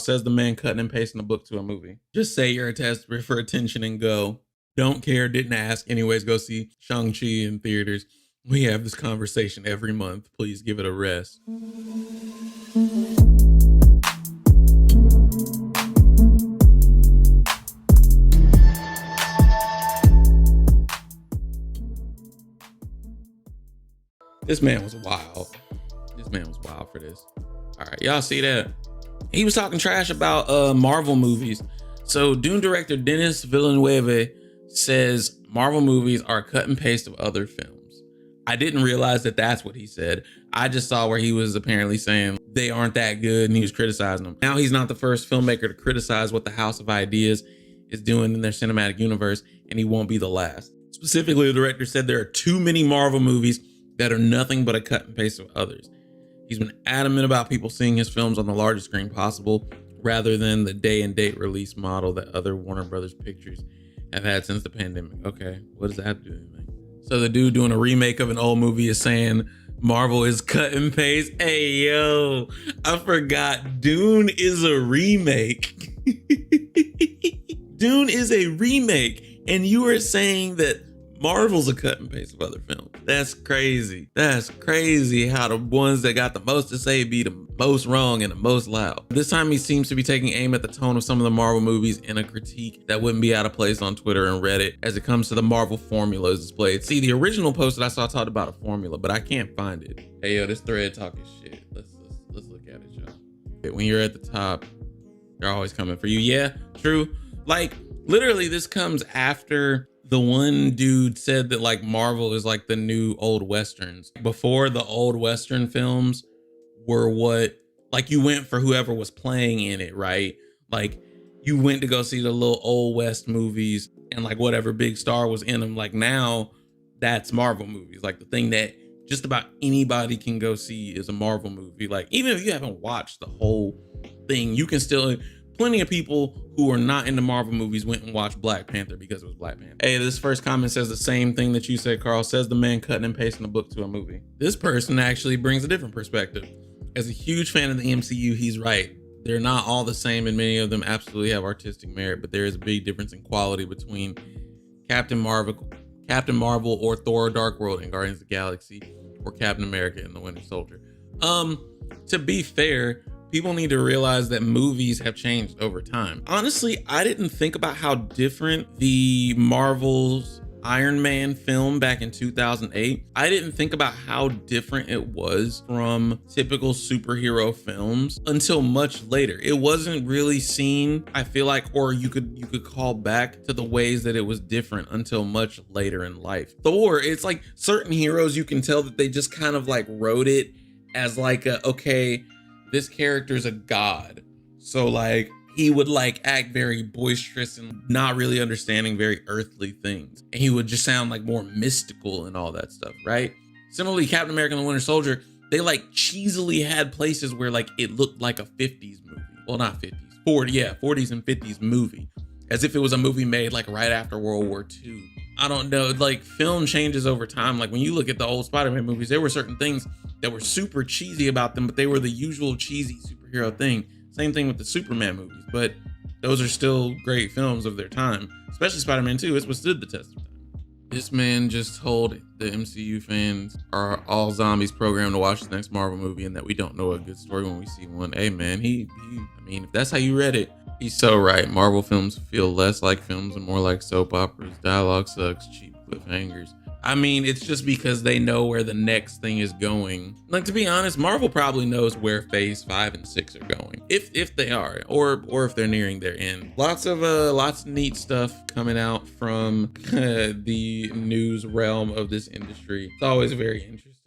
Says the man cutting and pasting a book to a movie. Just say you're a test for attention and go. Don't care, didn't ask. Anyways, go see Shang-Chi in theaters. We have this conversation every month. Please give it a rest. This man was wild. This man was wild for this. All right, y'all see that? He was talking trash about Marvel movies. So Dune director Denis Villeneuve says Marvel movies are a cut and paste of other films. I didn't realize that that's what he said. I just saw where he was apparently saying they aren't that good and he was criticizing them. Now he's not the first filmmaker to criticize what the House of Ideas is doing in their cinematic universe, and he won't be the last. Specifically, the director said there are too many Marvel movies that are nothing but a cut and paste of others. He's been adamant about people seeing his films on the largest screen possible, rather than the day and date release model that other Warner Brothers pictures have had since the pandemic. Okay, what does that have to do with anything? So the dude doing a remake of an old movie is saying Marvel is cut and paste. Hey, yo, I forgot Dune is a remake. Dune is a remake, and you are saying that Marvel's a cut and paste of other films. That's crazy. That's crazy how the ones that got the most to say be the most wrong and the most loud. This time he seems to be taking aim at the tone of some of the Marvel movies in a critique that wouldn't be out of place on Twitter and Reddit as it comes to the Marvel formulas displayed. See, the original post that I saw talked about a formula, but I can't find it. Hey, yo, this thread talking shit. Let's look at it, y'all. When you're at the top, they're always coming for you. Yeah, true. Like, literally, this comes after the one dude said that like Marvel is like the new old Westerns. Before, the old Western films were what, like, you went for whoever was playing in it, right? Like, you went to go see the little old West movies and like whatever big star was in them. Like, now that's Marvel movies. Like, the thing that just about anybody can go see is a Marvel movie. Like, even if you haven't watched the whole thing, you can still, plenty of people who are not into Marvel movies went and watched Black Panther because it was Black Panther. Hey, this first comment says the same thing that you said, Carl. Says the man cutting and pasting a book to a movie. This person actually brings a different perspective. As a huge fan of the MCU, he's right. They're not all the same, and many of them absolutely have artistic merit, but there is a big difference in quality between Captain Marvel or Thor Dark World and Guardians of the Galaxy, or Captain America and the Winter Soldier. To be fair, people need to realize that movies have changed over time. Honestly, I didn't think about how different the Marvel's Iron Man film back in 2008. I didn't think about how different it was from typical superhero films until much later. It wasn't really seen, I feel like, or you could call back to the ways that it was different until much later in life. Thor, it's like certain heroes, you can tell that they just kind of like wrote it as like okay, this character's a god, so like he would like act very boisterous and not really understanding very earthly things, and he would just sound like more mystical and all that stuff, right? Similarly, Captain America and the Winter Soldier, they like cheesily had places where like it looked like a 50s movie. Well, not 50s, 40s and 50s movie, as if it was a movie made like right after World War II. I don't know, like film changes over time. Like when you look at the old Spider-Man movies, there were certain things that were super cheesy about them, but they were the usual cheesy superhero thing. Same thing with the Superman movies, but those are still great films of their time, especially Spider-Man 2. It's withstood the test of time. This man just told the MCU fans are all zombies programmed to watch the next Marvel movie and that we don't know a good story when we see one. Hey man, I mean, if that's how you read it, he's so right. Marvel films feel less like films and more like soap operas. Dialogue sucks, cheap cliffhangers. I mean, it's just because they know where the next thing is going. Like, to be honest, Marvel probably knows where phase 5 and 6 are going, if they are, or if they're nearing their end. Lots of neat stuff coming out from the news realm of this industry. It's always very interesting.